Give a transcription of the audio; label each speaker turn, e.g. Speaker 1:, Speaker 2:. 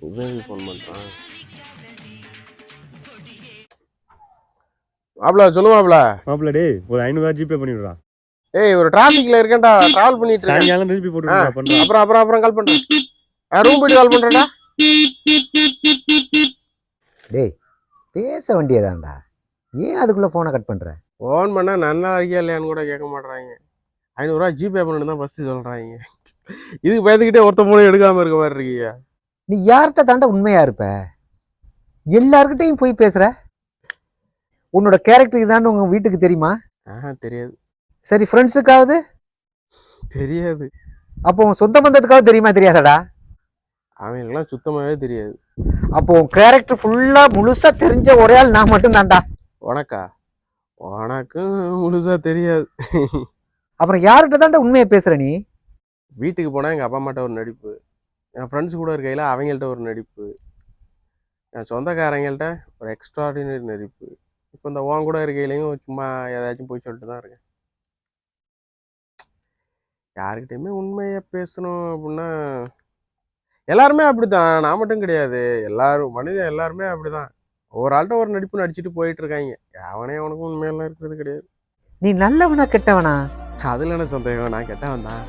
Speaker 1: இவன் ஃபோன் பண்றான். மாப்ள சொல்லு மாப்ள.
Speaker 2: மாப்ள டேய் ஒரு 500 ஜிபே பண்ணி விடுறா.
Speaker 1: ஏய் ஒரு டிராஃபிக்ல இருக்கேன்டா, டிராவல் பண்ணிட்டு இருக்கேன்.
Speaker 2: சாயங்காலம் திருப்பி போட்டு விடுறா பண்றா.
Speaker 1: அப்புறம் கால் பண்றேன். ரூம் போய்ட்டு கால் பண்றேன்டா.
Speaker 3: டேய் பேச வேண்டியதான்டா, ஏன் அதுக்குள்ள போனை கட் பண்ற?
Speaker 1: ஃபோன் பண்ணா நல்லா இருக்கியா இல்லையான்னு கூட கேட்க மாட்றாங்க. 500 ரூபா ஜிபே பண்ணணும் தான் ஃபர்ஸ்ட் சொல்றாங்க. இதுக்கு பயந்துக்கிட்டே ஒருத்த போன எடுக்காம இருக்க மாதிரி இருக்கீங்க.
Speaker 3: நீ யார்கிட்ட தாண்டா உண்மையா இருப்ப? எல்லார்கிட்டையும் போய் பேசுற. உன்னோட கேரக்டர் தான் உங்க வீட்டுக்கு தெரியுமா?
Speaker 1: தெரியாது.
Speaker 3: சரி ஃப்ரெண்ட்ஸுக்காவது
Speaker 1: தெரியாது.
Speaker 3: அப்போ உன் சொந்த பந்தத்துக்காவது தெரியுமா தெரியாதடா?
Speaker 1: அவங்களுக்குலாம் சுத்தமாவே தெரியாது.
Speaker 3: அப்போ உன் கேரக்டர் ஃபுல்லா முழுசா தெரிஞ்ச ஒரே ஆள் நான் மட்டும் தான்டா.
Speaker 1: உனக்கா? உனக்கும் முழுசா தெரியாது.
Speaker 3: அப்புறம் யார்கிட்ட தாண்டா உண்மையை பேசுற நீ?
Speaker 1: வீட்டுக்கு போனால் எங்கள் அப்பா அம்மாட்ட ஒரு நடிப்பு, என் ஃப்ரெண்ட்ஸ் கூட இருக்கையில் அவங்கள்ட்ட ஒரு நடிப்பு, என் சொந்தக்காரங்கள்ட்ட ஒரு எக்ஸ்ட்ராடினரி நடிப்பு. இப்போ இந்த உன் கூட இருக்கையிலையும் சும்மா ஏதாச்சும் போய் சொல்லிட்டு தான் இருக்கேன். யாருக்கிட்டையுமே உண்மையை பேசணும் அப்படின்னா எல்லாருமே அப்படிதான், நான் மட்டும் கிடையாது. எல்லாரும் மனிதன் எல்லாருமே அப்படிதான். ஒரு ஆள்கிட்ட ஒரு நடிப்பு நடிச்சுட்டு போயிட்டு இருக்காங்க. அவனே அவனுக்கும் உண்மையெல்லாம் இருக்கிறது கிடையாது.
Speaker 3: நீ நல்லவனா கெட்டவனா?
Speaker 1: அதுல என்ன சந்தேகம்? நான் கெட்டவன் தான்.